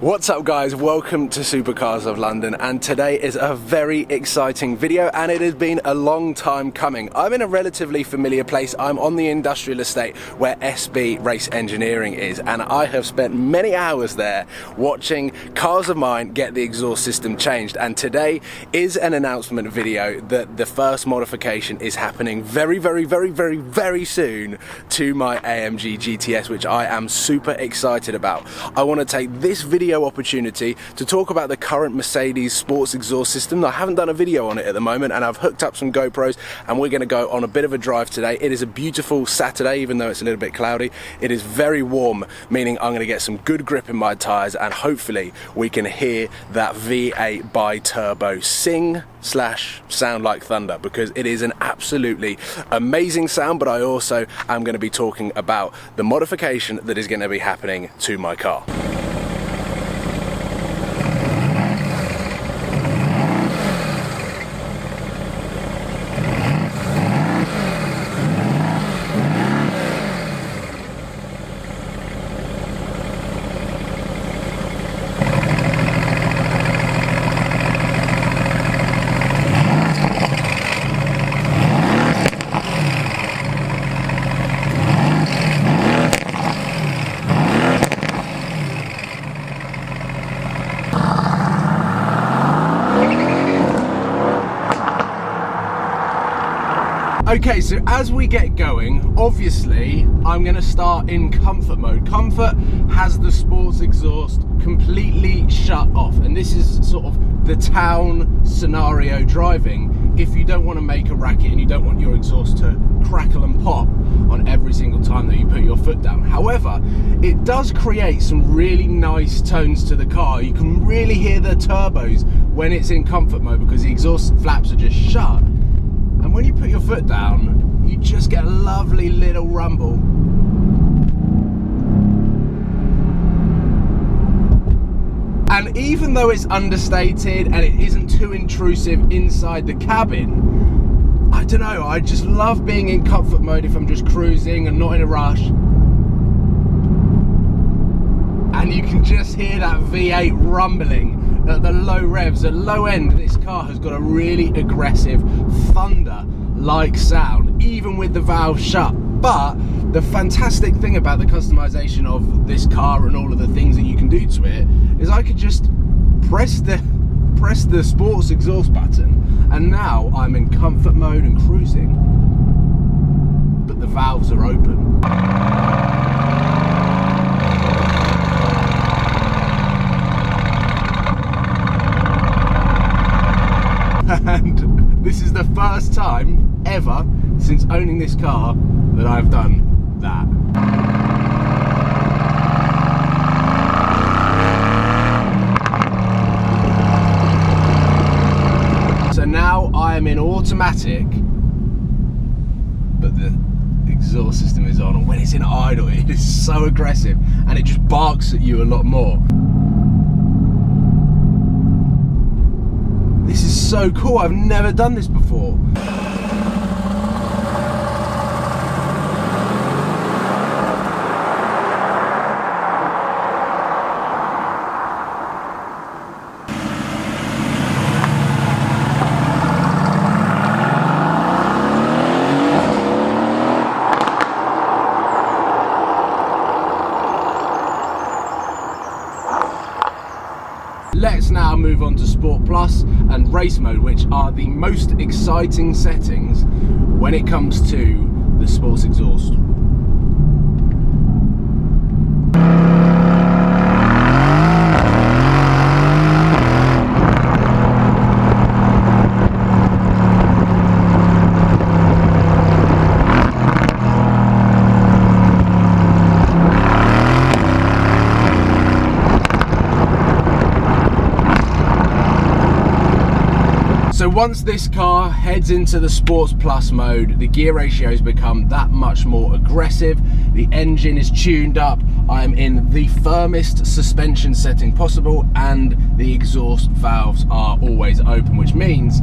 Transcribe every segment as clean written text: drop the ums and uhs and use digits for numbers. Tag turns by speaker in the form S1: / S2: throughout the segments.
S1: What's up guys, welcome to Supercars of London, and today is a very exciting video and it has been a long time coming. I'm in a relatively familiar place. I'm on the industrial estate where SB Race Engineering is, and I have spent many hours there watching cars of mine get the exhaust system changed, and today is an announcement video that the first modification is happening very soon to my AMG GTS, which I am super excited about. I want to take this video opportunity to talk about the current Mercedes sports exhaust system. I haven't done a video on it at the moment, and I've hooked up some GoPros and we're going to go on a bit of a drive today. It is a beautiful Saturday, even though it's a little bit cloudy. It is very warm, meaning I'm going to get some good grip in my tyres, and hopefully we can hear that V8 bi-turbo sing/sound like thunder, because it is an absolutely amazing sound. But I also am going to be talking about the modification that is going to be happening to my car. Okay, so as we get going, obviously I'm going to start in comfort mode. Comfort has the sports exhaust completely shut off, and this is sort of the town scenario driving if you don't want to make a racket and you don't want your exhaust to crackle and pop on every single time that you put your foot down. However, it does create some really nice tones to the car. You can really hear the turbos when it's in comfort mode because the exhaust flaps are just shut. And when you put your foot down, you just get a lovely little rumble. And even though it's understated and it isn't too intrusive inside the cabin, I don't know, I just love being in comfort mode if I'm just cruising and not in a rush. And you can just hear that V8 rumbling at the low revs. At low end, this car has got a really aggressive thunder-like sound, even with the valve shut. But the fantastic thing about the customization of this car and all of the things that you can do to it is I could just press the sports exhaust button, and now I'm in comfort mode and cruising, but the valves are open. And this is the first time ever since owning this car that I've done that. So now I am in automatic, but the exhaust system is on, and when it's in idle it is so aggressive and it just barks at you a lot more. This is so cool, I've never done this before. Let's now move on to Sport Plus and Race Mode, which are the most exciting settings when it comes to the sports exhaust. So once this car heads into the Sports Plus mode, the gear ratios become that much more aggressive, the engine is tuned up, I'm in the firmest suspension setting possible, and the exhaust valves are always open, which means,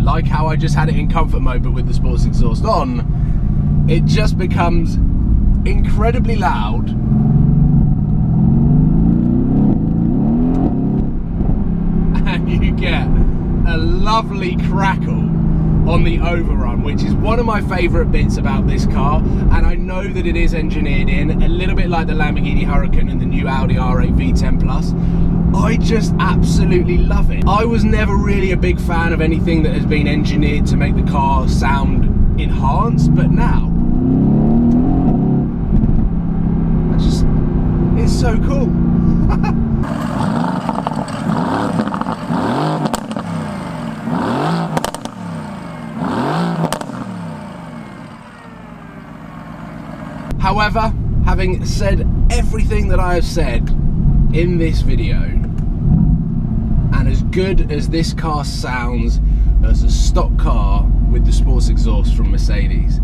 S1: like how I just had it in comfort mode but with the sports exhaust on, it just becomes incredibly loud lovely crackle on the overrun, which is one of my favourite bits about this car, and I know that it is engineered in a little bit like the Lamborghini Huracan and the new Audi R8 V10 Plus. I just absolutely love it. I was never really a big fan of anything that has been engineered to make the car sound enhanced, but now it's so cool. However, having said everything that I have said in this video, and as good as this car sounds as a stock car with the sports exhaust from Mercedes,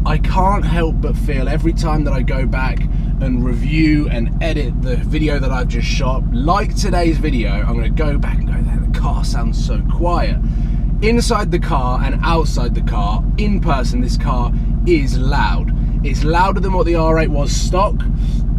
S1: I can't help but feel every time that I go back and review and edit the video that I've just shot, like today's video, I'm going to go back and go, the car sounds so quiet. Inside the car and outside the car, in person, this car is loud. It's louder than what the R8 was stock.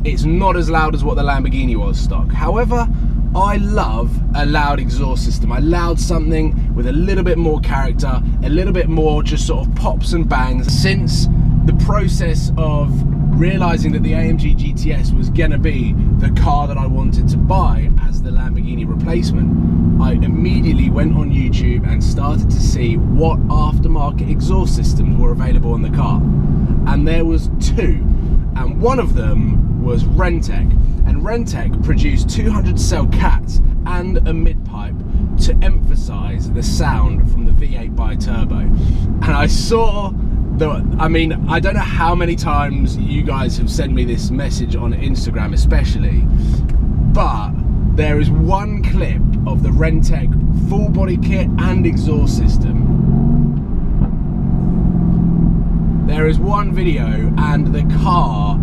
S1: It's not as loud as what the Lamborghini was stock. However, I love a loud exhaust system. I love something with a little bit more character, a little bit more just sort of pops and bangs. Since the process of realizing that the AMG GTS was gonna be the car that I wanted to buy as the Lamborghini replacement, I immediately went on YouTube and started to see what aftermarket exhaust systems were available on the car. And there was two, and one of them was Rentec. And Rentec produced 200 cell cats and a mid-pipe to emphasize the sound from the V8 bi-turbo. And I saw I don't know how many times you guys have sent me this message on Instagram especially, but there is one clip of the Rentec full body kit and exhaust system. There is one video and the car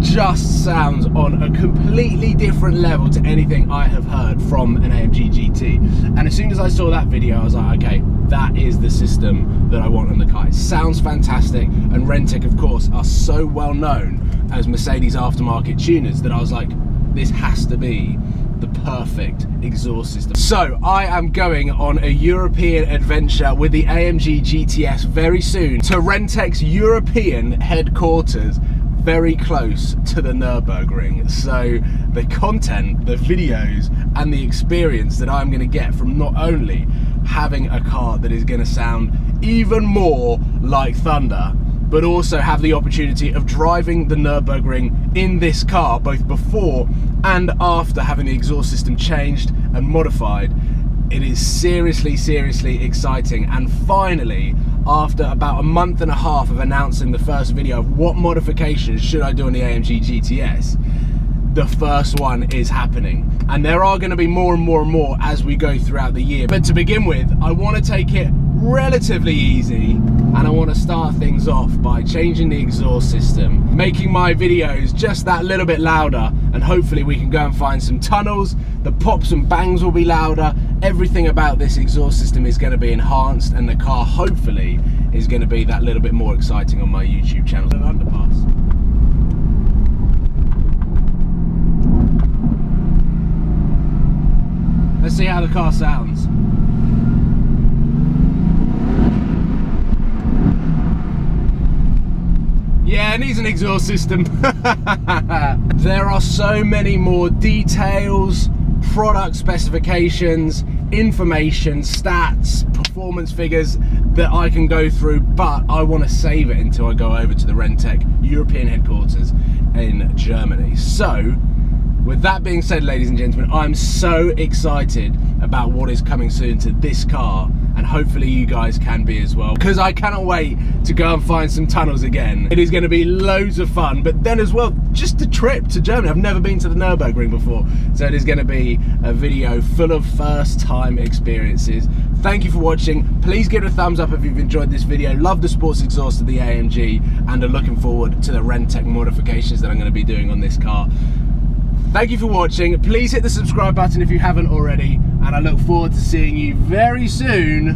S1: just sounds on a completely different level to anything I have heard from an AMG GT. And as soon as I saw that video, I was like, okay, that is the system that I want on the car. It sounds fantastic, and Rentec, of course, are so well known as Mercedes aftermarket tuners that I was like, this has to be the perfect exhaust system. So I am going on a European adventure with the AMG GTS very soon to Rentec's European headquarters, very close to the Nürburgring. So the content, the videos, and the experience that I'm going to get from not only having a car that is going to sound even more like thunder, but also have the opportunity of driving the Nürburgring in this car, both before and after having the exhaust system changed and modified. It is seriously, seriously exciting. And finally, after about a month and a half of announcing the first video of what modifications should I do on the AMG GTS, the first one is happening. And there are going to be more and more and more as we go throughout the year. But to begin with, I want to take it relatively easy, and I want to start things off by changing the exhaust system, making my videos just that little bit louder, and hopefully we can go and find some tunnels. The pops and bangs will be louder. Everything about this exhaust system is going to be enhanced, and the car hopefully is going to be that little bit more exciting on my YouTube channel. An underpass. Let's see how the car sounds. Yeah, it needs an exhaust system. There are so many more details, product specifications, information, stats, performance figures that I can go through, but I want to save it until I go over to the Rentec European headquarters in Germany. So, with that being said, ladies and gentlemen, I'm so excited about what is coming soon to this car, and hopefully you guys can be as well, because I cannot wait to go and find some tunnels again. It is going to be loads of fun, but then as well, just a trip to Germany. I've never been to the Nürburgring before, so it is going to be a video full of first time experiences. Thank you for watching. Please give it a thumbs up if you've enjoyed this video. Love the sports exhaust of the AMG, and are looking forward to the Rentec modifications that I'm going to be doing on this car. Thank you for watching. Please hit the subscribe button if you haven't already, and I look forward to seeing you very soon